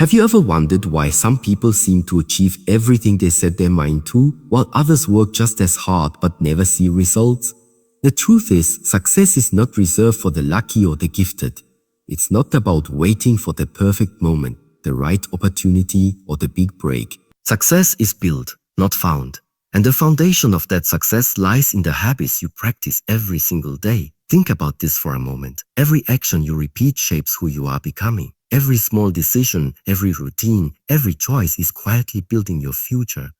Have you ever wondered why some people seem to achieve everything they set their mind to, while others work just as hard but never see results? The truth is, success is not reserved for the lucky or the gifted. It's not about waiting for the perfect moment, the right opportunity, or the big break. Success is built, not found. And the foundation of that success lies in the habits you practice every single day. Think about this for a moment. Every action you repeat shapes who you are becoming. Every small decision, every routine, every choice is quietly building your future.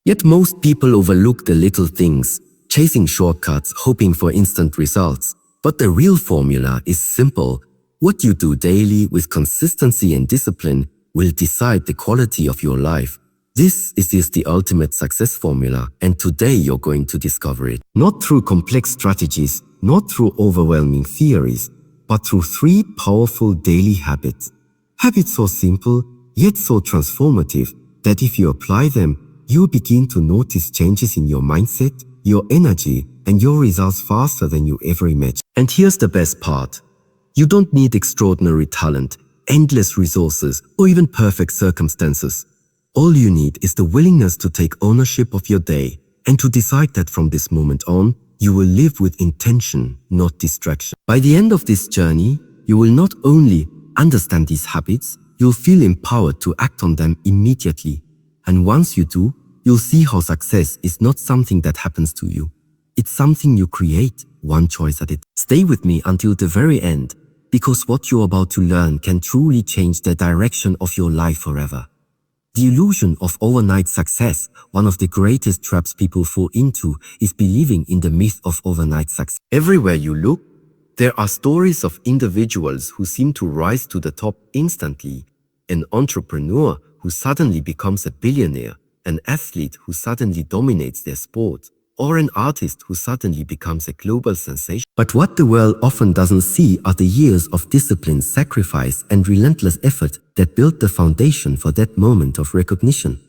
Yet most people overlook the little things, chasing shortcuts, hoping for instant results. But the real formula is simple. What you do daily with consistency and discipline will decide the quality of your life. This is the ultimate success formula, and today you're going to discover it. Not through complex strategies, not through overwhelming theories, but through 3 powerful daily habits. Habits so simple, yet so transformative, that if you apply them, you begin to notice changes in your mindset, your energy, and your results faster than you ever imagined. And here's the best part. You don't need extraordinary talent, endless resources, or even perfect circumstances. All you need is the willingness to take ownership of your day and to decide that from this moment on, you will live with intention, not distraction. By the end of this journey, you will not only understand these habits, you'll feel empowered to act on them immediately. And once you do, you'll see how success is not something that happens to you. It's something you create, one choice at a time. Stay with me until the very end, because what you're about to learn can truly change the direction of your life forever. The illusion of overnight success, one of the greatest traps people fall into, is believing in the myth of overnight success. Everywhere you look, there are stories of individuals who seem to rise to the top instantly. An entrepreneur who suddenly becomes a billionaire, an athlete who suddenly dominates their sport, or an artist who suddenly becomes a global sensation. But what the world often doesn't see are the years of discipline, sacrifice, and relentless effort that built the foundation for that moment of recognition.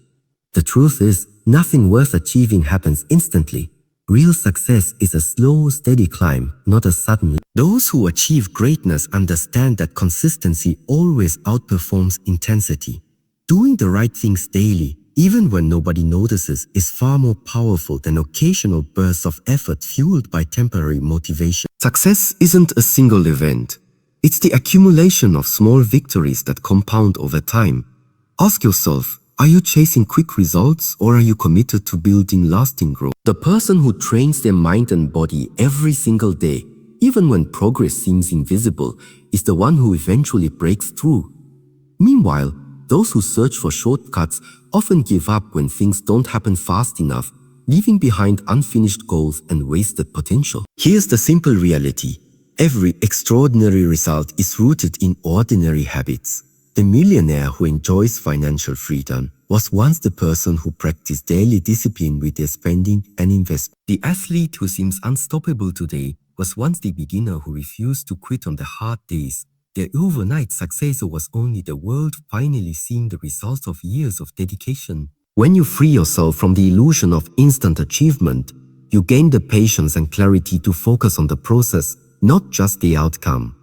The truth is, nothing worth achieving happens instantly. Real success is a slow, steady climb, not a sudden. Those who achieve greatness understand that consistency always outperforms intensity. Doing the right things daily, even when nobody notices, is far more powerful than occasional bursts of effort fueled by temporary motivation. Success isn't a single event. It's the accumulation of small victories that compound over time. Ask yourself, are you chasing quick results or are you committed to building lasting growth? The person who trains their mind and body every single day, even when progress seems invisible, is the one who eventually breaks through. Meanwhile, those who search for shortcuts often give up when things don't happen fast enough, leaving behind unfinished goals and wasted potential. Here's the simple reality. Every extraordinary result is rooted in ordinary habits. The millionaire who enjoys financial freedom was once the person who practiced daily discipline with their spending and investment. The athlete who seems unstoppable today was once the beginner who refused to quit on the hard days. Their overnight success was only the world finally seeing the results of years of dedication. When you free yourself from the illusion of instant achievement, you gain the patience and clarity to focus on the process, not just the outcome.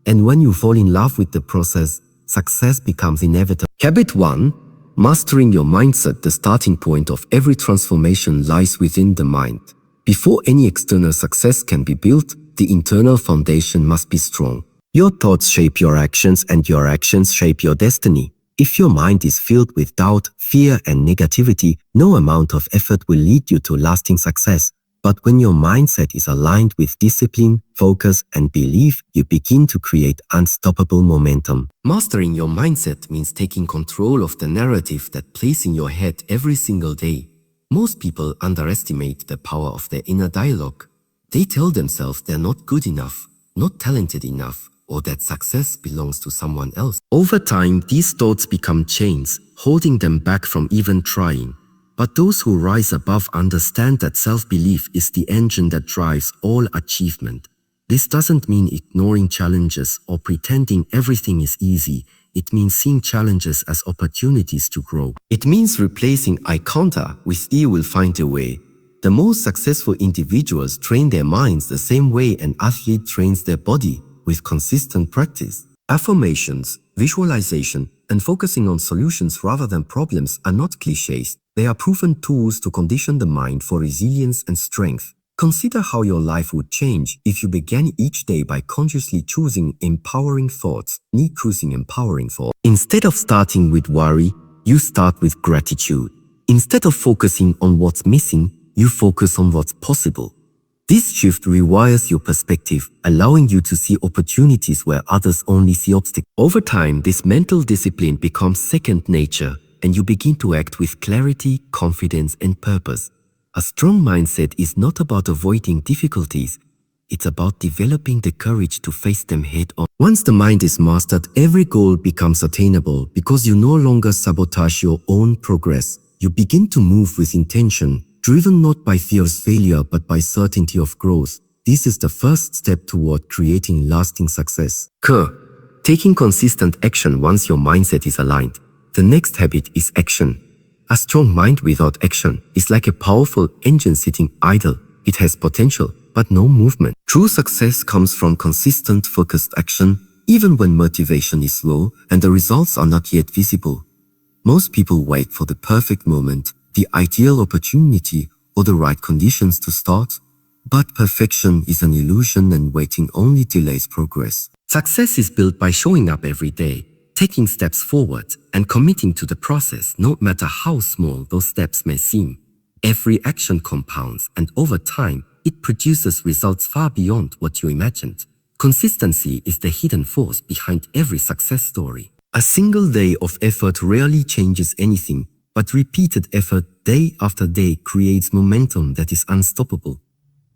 And when you fall in love with the process, success becomes inevitable. Habit 1. Mastering your mindset. The starting point of every transformation lies within the mind. Before any external success can be built, the internal foundation must be strong. Your thoughts shape your actions and your actions shape your destiny. If your mind is filled with doubt, fear, and negativity, no amount of effort will lead you to lasting success. But when your mindset is aligned with discipline, focus, and belief, you begin to create unstoppable momentum. Mastering your mindset means taking control of the narrative that plays in your head every single day. Most people underestimate the power of their inner dialogue. They tell themselves they're not good enough, not talented enough, or that success belongs to someone else. Over time, these thoughts become chains, holding them back from even trying. But those who rise above understand that self-belief is the engine that drives all achievement. This doesn't mean ignoring challenges or pretending everything is easy. It means seeing challenges as opportunities to grow. It means replacing "I can't" with "you will find a way." The most successful individuals train their minds the same way an athlete trains their body, with consistent practice. Affirmations, visualization, and focusing on solutions rather than problems are not clichés. They are proven tools to condition the mind for resilience and strength. Consider how your life would change if you began each day by consciously choosing empowering thoughts. Instead of starting with worry, you start with gratitude. Instead of focusing on what's missing, you focus on what's possible. This shift rewires your perspective, allowing you to see opportunities where others only see obstacles. Over time, this mental discipline becomes second nature, and you begin to act with clarity, confidence, and purpose. A strong mindset is not about avoiding difficulties, it's about developing the courage to face them head on. Once the mind is mastered, every goal becomes attainable because you no longer sabotage your own progress. You begin to move with intention, driven not by fear of failure but by certainty of growth. This is the first step toward creating lasting success. Taking consistent action once your mindset is aligned. The next habit is action. A strong mind without action is like a powerful engine sitting idle. It has potential, but no movement. True success comes from consistent, focused action, even when motivation is low and the results are not yet visible. Most people wait for the perfect moment, the ideal opportunity, or the right conditions to start. But perfection is an illusion and waiting only delays progress. Success is built by showing up every day, taking steps forward, and committing to the process, no matter how small those steps may seem. Every action compounds, and over time, it produces results far beyond what you imagined. Consistency is the hidden force behind every success story. A single day of effort rarely changes anything, but repeated effort day after day creates momentum that is unstoppable.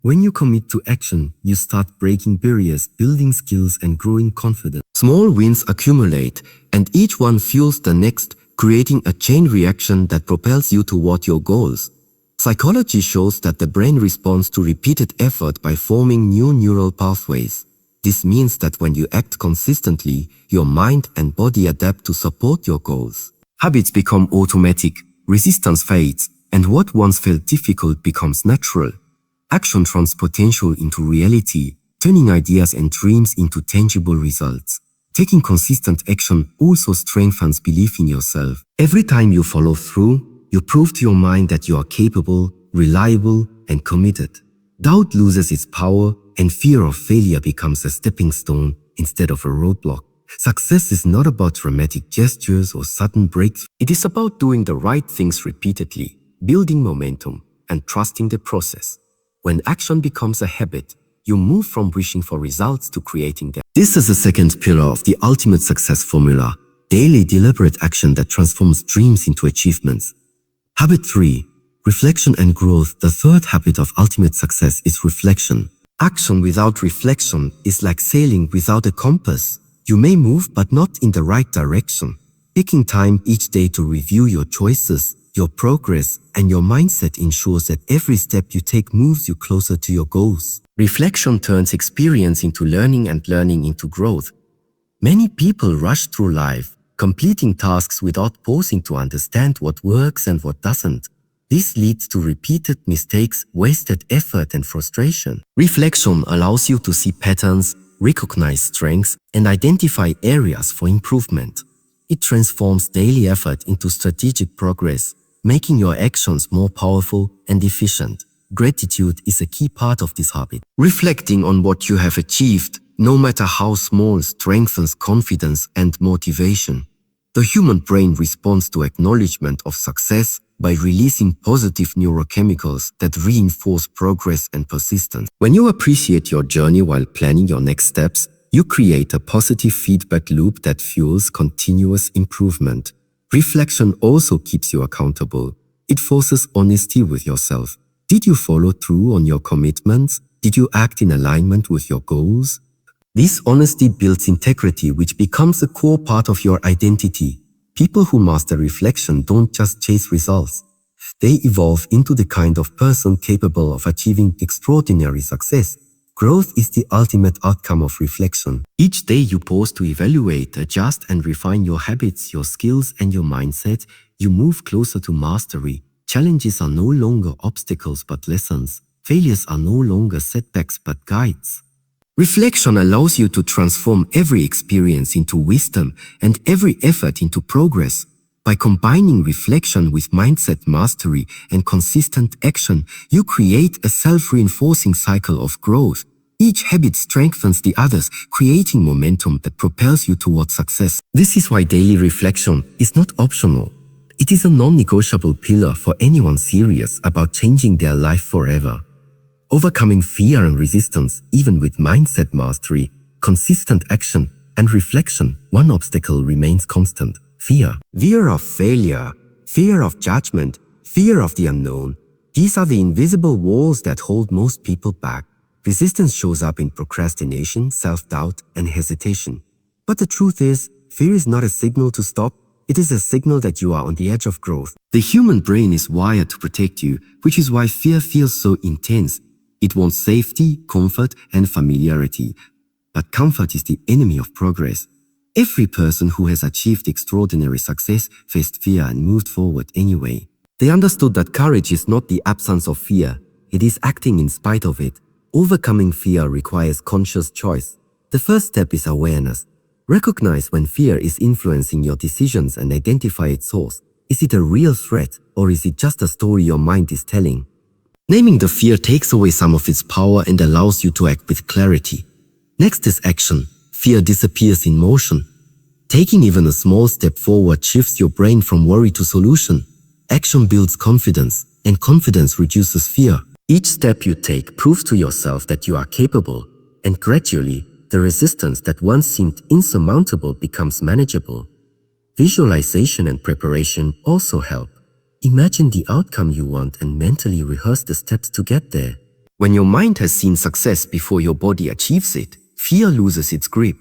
When you commit to action, you start breaking barriers, building skills, and growing confidence. Small wins accumulate, and each one fuels the next, creating a chain reaction that propels you toward your goals. Psychology shows that the brain responds to repeated effort by forming new neural pathways. This means that when you act consistently, your mind and body adapt to support your goals. Habits become automatic, resistance fades, and what once felt difficult becomes natural. Action turns potential into reality, turning ideas and dreams into tangible results. Taking consistent action also strengthens belief in yourself. Every time you follow through, you prove to your mind that you are capable, reliable, and committed. Doubt loses its power, and fear of failure becomes a stepping stone instead of a roadblock. Success is not about dramatic gestures or sudden breakthroughs. It is about doing the right things repeatedly, building momentum, and trusting the process. When action becomes a habit, you move from wishing for results to creating them. This is the second pillar of the ultimate success formula, daily deliberate action that transforms dreams into achievements. Habit 3. Reflection and growth. The third habit of ultimate success is reflection. Action without reflection is like sailing without a compass. You may move but not in the right direction. Taking time each day to review your choices, your progress, and your mindset ensures that every step you take moves you closer to your goals. Reflection turns experience into learning and learning into growth. Many people rush through life, completing tasks without pausing to understand what works and what doesn't. This leads to repeated mistakes, wasted effort, and frustration. Reflection allows you to see patterns, recognize strengths, and identify areas for improvement. It transforms daily effort into strategic progress, making your actions more powerful and efficient. Gratitude is a key part of this habit. Reflecting on what you have achieved, no matter how small, strengthens confidence and motivation. The human brain responds to acknowledgement of success by releasing positive neurochemicals that reinforce progress and persistence. When you appreciate your journey while planning your next steps, you create a positive feedback loop that fuels continuous improvement. Reflection also keeps you accountable. It forces honesty with yourself. Did you follow through on your commitments? Did you act in alignment with your goals? This honesty builds integrity, which becomes a core part of your identity. People who master reflection don't just chase results. They evolve into the kind of person capable of achieving extraordinary success. Growth is the ultimate outcome of reflection. Each day you pause to evaluate, adjust, and refine your habits, your skills, and your mindset. You move closer to mastery. Challenges are no longer obstacles but lessons. Failures are no longer setbacks but guides. Reflection allows you to transform every experience into wisdom and every effort into progress. By combining reflection with mindset mastery and consistent action, you create a self-reinforcing cycle of growth. Each habit strengthens the others, creating momentum that propels you towards success. This is why daily reflection is not optional. It is a non-negotiable pillar for anyone serious about changing their life forever. Overcoming fear and resistance, even with mindset mastery, consistent action, and reflection, one obstacle remains constant: fear. Fear of failure, fear of judgment, fear of the unknown. These are the invisible walls that hold most people back. Resistance shows up in procrastination, self-doubt, and hesitation. But the truth is, fear is not a signal to stop. It is a signal that you are on the edge of growth. The human brain is wired to protect you, which is why fear feels so intense. It wants safety, comfort, and familiarity. But comfort is the enemy of progress. Every person who has achieved extraordinary success faced fear and moved forward anyway. They understood that courage is not the absence of fear. It is acting in spite of it. Overcoming fear requires conscious choice. The first step is awareness. Recognize when fear is influencing your decisions and identify its source. Is it a real threat, or is it just a story your mind is telling? Naming the fear takes away some of its power and allows you to act with clarity. Next is action. Fear disappears in motion. Taking even a small step forward shifts your brain from worry to solution. Action builds confidence, and confidence reduces fear. Each step you take proves to yourself that you are capable, and gradually, the resistance that once seemed insurmountable becomes manageable. Visualization and preparation also help. Imagine the outcome you want and mentally rehearse the steps to get there. When your mind has seen success before your body achieves it, fear loses its grip.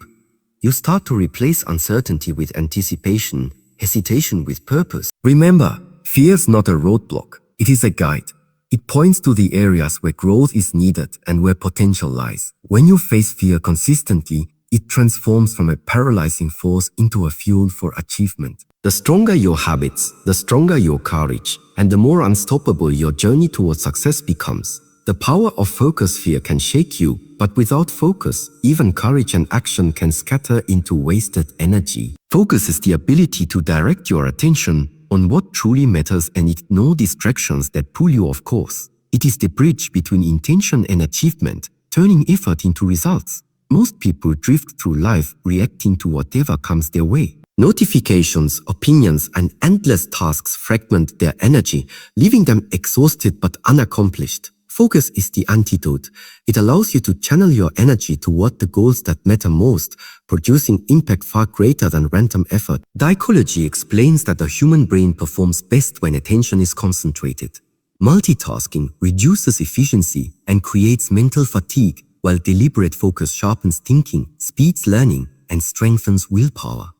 You start to replace uncertainty with anticipation, hesitation with purpose. Remember, fear is not a roadblock. It is a guide. It points to the areas where growth is needed and where potential lies. When you face fear consistently, it transforms from a paralyzing force into a fuel for achievement. The stronger your habits, the stronger your courage, and the more unstoppable your journey towards success becomes. The power of focus. Fear can shake you, but without focus, even courage and action can scatter into wasted energy. Focus is the ability to direct your attention on what truly matters and ignore distractions that pull you off course. It is the bridge between intention and achievement, turning effort into results. Most people drift through life reacting to whatever comes their way. Notifications, opinions, and endless tasks fragment their energy, leaving them exhausted but unaccomplished. Focus is the antidote. It allows you to channel your energy toward the goals that matter most, producing impact far greater than random effort. Psychology explains that the human brain performs best when attention is concentrated. Multitasking reduces efficiency and creates mental fatigue, while deliberate focus sharpens thinking, speeds learning, and strengthens willpower.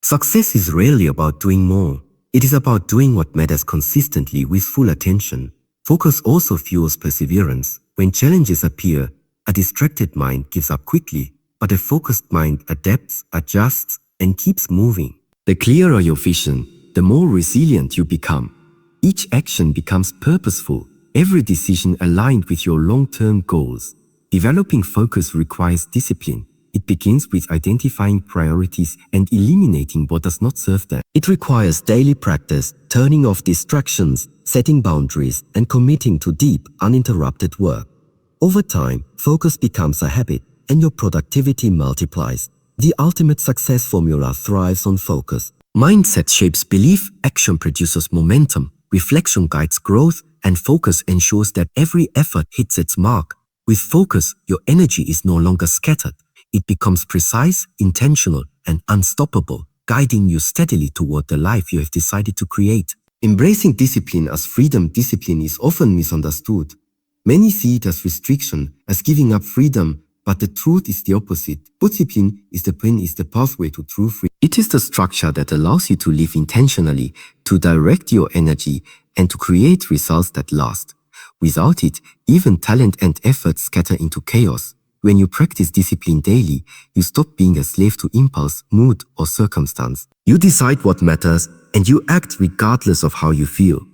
Success is rarely about doing more. It is about doing what matters consistently with full attention. Focus also fuels perseverance. When challenges appear, a distracted mind gives up quickly, but a focused mind adapts, adjusts, and keeps moving. The clearer your vision, the more resilient you become. Each action becomes purposeful, every decision aligned with your long-term goals. Developing focus requires discipline. It begins with identifying priorities and eliminating what does not serve them. It requires daily practice, turning off distractions, setting boundaries, and committing to deep, uninterrupted work. Over time, focus becomes a habit, and your productivity multiplies. The ultimate success formula thrives on focus. Mindset shapes belief, action produces momentum, reflection guides growth, and focus ensures that every effort hits its mark. With focus, your energy is no longer scattered. It becomes precise, intentional, and unstoppable, guiding you steadily toward the life you have decided to create. Embracing discipline as freedom. Discipline is often misunderstood. Many see it as restriction, as giving up freedom, but the truth is the opposite. Discipline is the pathway to true freedom. It is the structure that allows you to live intentionally, to direct your energy, and to create results that last. Without it, even talent and effort scatter into chaos. When you practice discipline daily, you stop being a slave to impulse, mood, or circumstance. You decide what matters, and you act regardless of how you feel.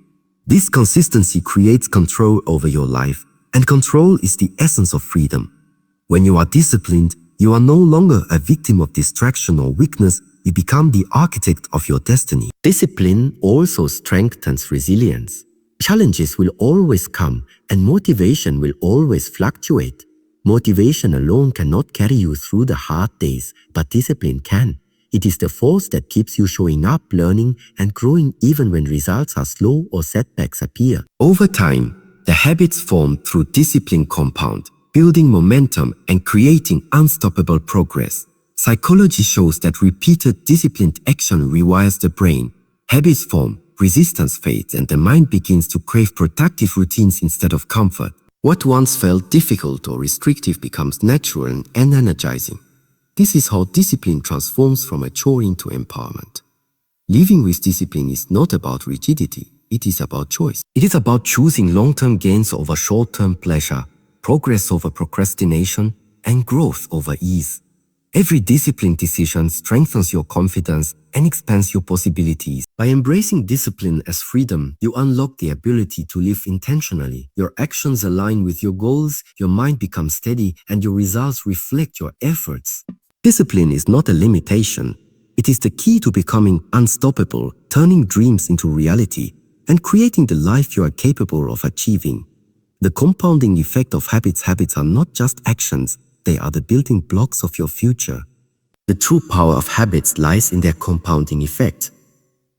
This consistency creates control over your life, and control is the essence of freedom. When you are disciplined, you are no longer a victim of distraction or weakness, you become the architect of your destiny. Discipline also strengthens resilience. Challenges will always come and motivation will always fluctuate. Motivation alone cannot carry you through the hard days, but discipline can. It is the force that keeps you showing up, learning, and growing even when results are slow or setbacks appear. Over time, the habits formed through discipline compound, building momentum and creating unstoppable progress. Psychology shows that repeated disciplined action rewires the brain. Habits form, resistance fades, and the mind begins to crave productive routines instead of comfort. What once felt difficult or restrictive becomes natural and energizing. This is how discipline transforms from a chore into empowerment. Living with discipline is not about rigidity, it is about choice. It is about choosing long-term gains over short-term pleasure, progress over procrastination, and growth over ease. Every disciplined decision strengthens your confidence and expands your possibilities. By embracing discipline as freedom, you unlock the ability to live intentionally. Your actions align with your goals, your mind becomes steady, and your results reflect your efforts. Discipline is not a limitation. It is the key to becoming unstoppable, turning dreams into reality, and creating the life you are capable of achieving. The compounding effect of habits are not just actions, they are the building blocks of your future. The true power of habits lies in their compounding effect.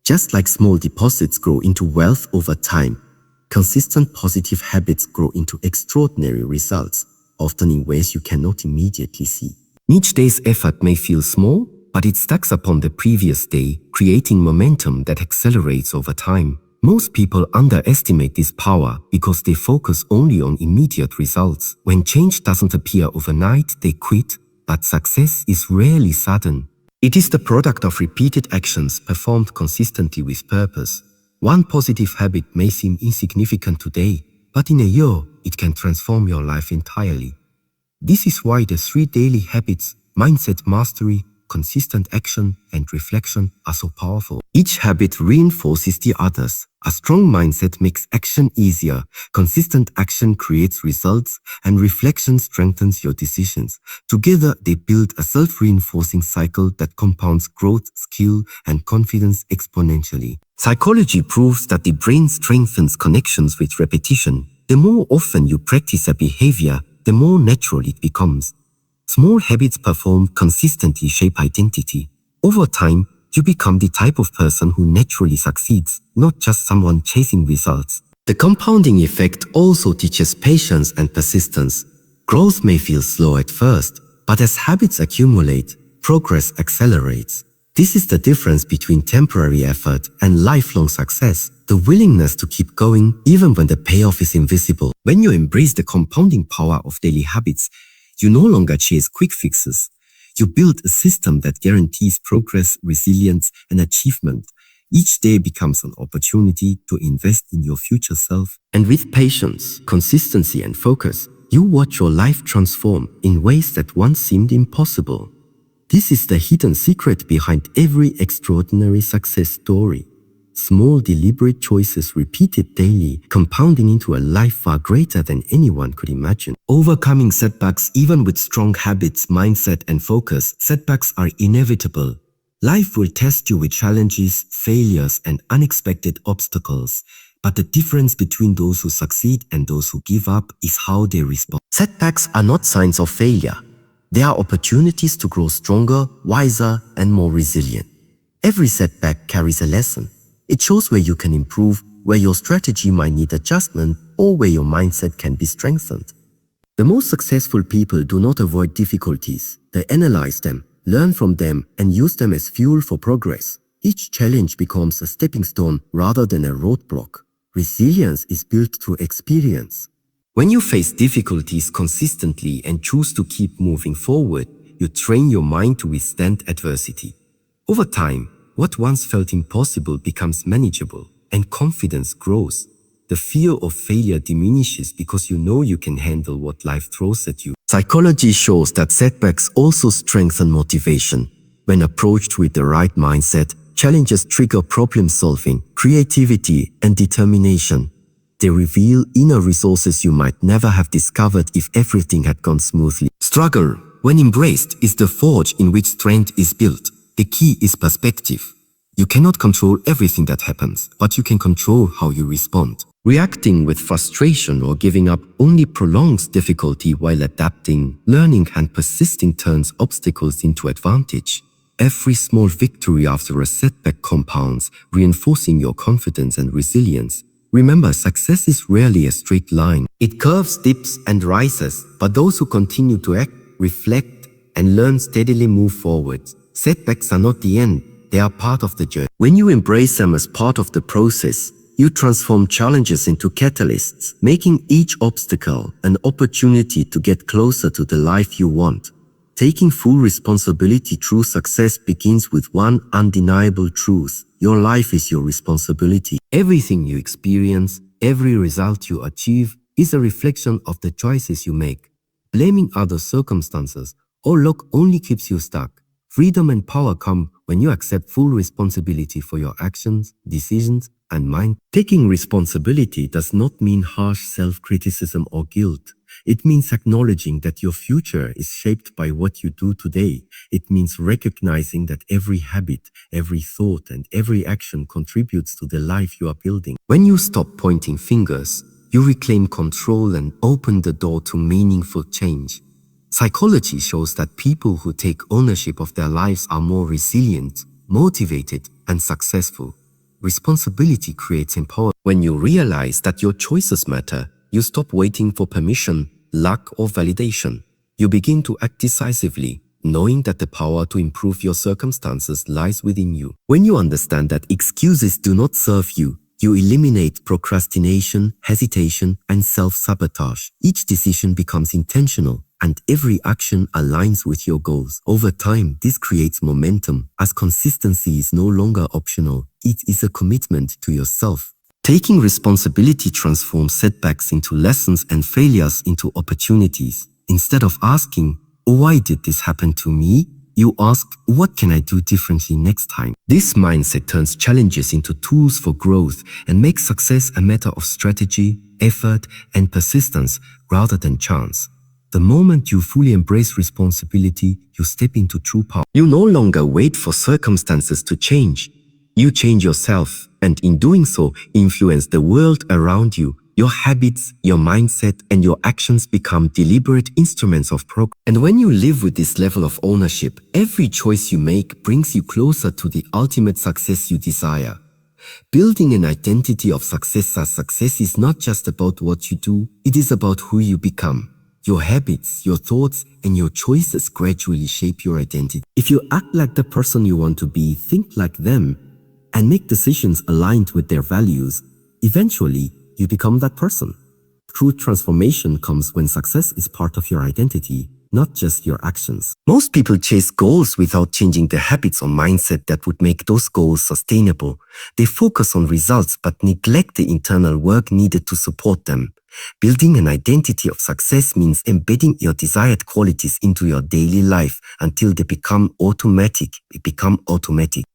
Just like small deposits grow into wealth over time, consistent positive habits grow into extraordinary results, often in ways you cannot immediately see. Each day's effort may feel small, but it stacks upon the previous day, creating momentum that accelerates over time. Most people underestimate this power because they focus only on immediate results. When change doesn't appear overnight, they quit, but success is rarely sudden. It is the product of repeated actions performed consistently with purpose. One positive habit may seem insignificant today, but in a year, it can transform your life entirely. This is why the 3 daily habits, mindset mastery, consistent action, and reflection are so powerful. Each habit reinforces the others. A strong mindset makes action easier, consistent action creates results, and reflection strengthens your decisions. Together, they build a self-reinforcing cycle that compounds growth, skill, and confidence exponentially. Psychology proves that the brain strengthens connections with repetition. The more often you practice a behavior, the more natural it becomes. Small habits performed consistently shape identity. Over time, you become the type of person who naturally succeeds, not just someone chasing results. The compounding effect also teaches patience and persistence. Growth may feel slow at first, but as habits accumulate, progress accelerates. This is the difference between temporary effort and lifelong success, the willingness to keep going even when the payoff is invisible. When you embrace the compounding power of daily habits, you no longer chase quick fixes. You build a system that guarantees progress, resilience, and achievement. Each day becomes an opportunity to invest in your future self. And with patience, consistency, and focus, you watch your life transform in ways that once seemed impossible. This is the hidden secret behind every extraordinary success story. Small, deliberate choices repeated daily, compounding into a life far greater than anyone could imagine. Overcoming setbacks, even with strong habits, mindset, and focus, setbacks are inevitable. Life will test you with challenges, failures, and unexpected obstacles. But the difference between those who succeed and those who give up is how they respond. Setbacks are not signs of failure. They are opportunities to grow stronger, wiser, and more resilient. Every setback carries a lesson. It shows where you can improve, where your strategy might need adjustment, or where your mindset can be strengthened. The most successful people do not avoid difficulties. They analyze them, learn from them, and use them as fuel for progress. Each challenge becomes a stepping stone rather than a roadblock. Resilience is built through experience. When you face difficulties consistently and choose to keep moving forward, you train your mind to withstand adversity. Over time, what once felt impossible becomes manageable, and confidence grows. The fear of failure diminishes because you know you can handle what life throws at you. Psychology shows that setbacks also strengthen motivation. When approached with the right mindset, challenges trigger problem-solving, creativity, and determination. They reveal inner resources you might never have discovered if everything had gone smoothly. Struggle, when embraced, is the forge in which strength is built. The key is perspective. You cannot control everything that happens, but you can control how you respond. Reacting with frustration or giving up only prolongs difficulty, while adapting, learning, and persisting turns obstacles into advantage. Every small victory after a setback compounds, reinforcing your confidence and resilience. Remember, success is rarely a straight line. It curves, dips, and rises, but those who continue to act, reflect, and learn steadily move forward. Setbacks are not the end, they are part of the journey. When you embrace them as part of the process, you transform challenges into catalysts, making each obstacle an opportunity to get closer to the life you want. Taking full responsibility through success begins with one undeniable truth: your life is your responsibility. Everything you experience, every result you achieve, is a reflection of the choices you make. Blaming other circumstances or luck only keeps you stuck. Freedom and power come when you accept full responsibility for your actions, decisions, and mind. Taking responsibility does not mean harsh self-criticism or guilt. It means acknowledging that your future is shaped by what you do today. It means recognizing that every habit, every thought, and every action contributes to the life you are building. When you stop pointing fingers, you reclaim control and open the door to meaningful change. Psychology shows that people who take ownership of their lives are more resilient, motivated, and successful. Responsibility creates empowerment. When you realize that your choices matter, you stop waiting for permission, luck, or validation. You begin to act decisively, knowing that the power to improve your circumstances lies within you. When you understand that excuses do not serve you, you eliminate procrastination, hesitation, and self-sabotage. Each decision becomes intentional, and every action aligns with your goals. Over time, this creates momentum, as consistency is no longer optional. It is a commitment to yourself. Taking responsibility transforms setbacks into lessons and failures into opportunities. Instead of asking, "Why did this happen to me?" you ask, "What can I do differently next time?" This mindset turns challenges into tools for growth and makes success a matter of strategy, effort, and persistence rather than chance. The moment you fully embrace responsibility, you step into true power. You no longer wait for circumstances to change. You change yourself, and in doing so, influence the world around you. Your habits, your mindset, and your actions become deliberate instruments of progress. And when you live with this level of ownership, every choice you make brings you closer to the ultimate success you desire. Building an identity of success, as success is not just about what you do, it is about who you become. Your habits, your thoughts, and your choices gradually shape your identity. If you act like the person you want to be, think like them, and make decisions aligned with their values, eventually you become that person. True transformation comes when success is part of your identity, not just your actions. Most people chase goals without changing their habits or mindset that would make those goals sustainable. They focus on results but neglect the internal work needed to support them. Building an identity of success means embedding your desired qualities into your daily life until they become automatic.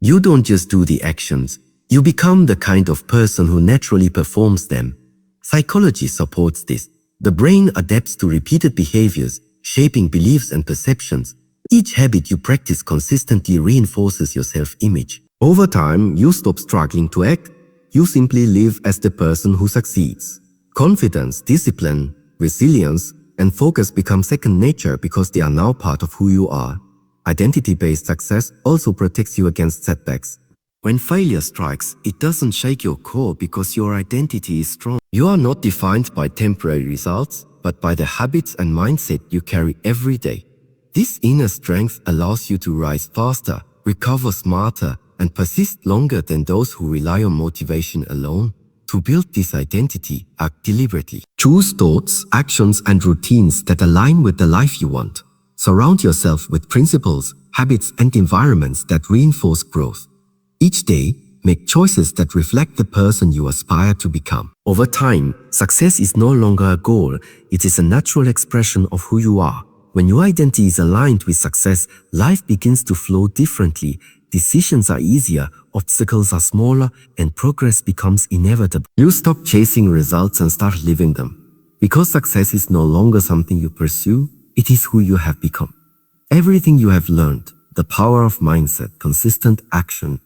You don't just do the actions. You become the kind of person who naturally performs them. Psychology supports this. The brain adapts to repeated behaviors, shaping beliefs and perceptions. Each habit you practice consistently reinforces your self-image. Over time, you stop struggling to act. You simply live as the person who succeeds. Confidence, discipline, resilience, and focus become second nature because they are now part of who you are. Identity-based success also protects you against setbacks. When failure strikes, it doesn't shake your core because your identity is strong. You are not defined by temporary results, but by the habits and mindset you carry every day. This inner strength allows you to rise faster, recover smarter, and persist longer than those who rely on motivation alone. To build this identity, act deliberately. Choose thoughts, actions, and routines that align with the life you want. Surround yourself with principles, habits, and environments that reinforce growth. Each day, make choices that reflect the person you aspire to become. Over time, success is no longer a goal, it is a natural expression of who you are. When your identity is aligned with success, life begins to flow differently. Decisions are easier, obstacles are smaller, and progress becomes inevitable. You stop chasing results and start living them. Because success is no longer something you pursue, It is who you have become. Everything you have learned, the power of mindset, consistent action,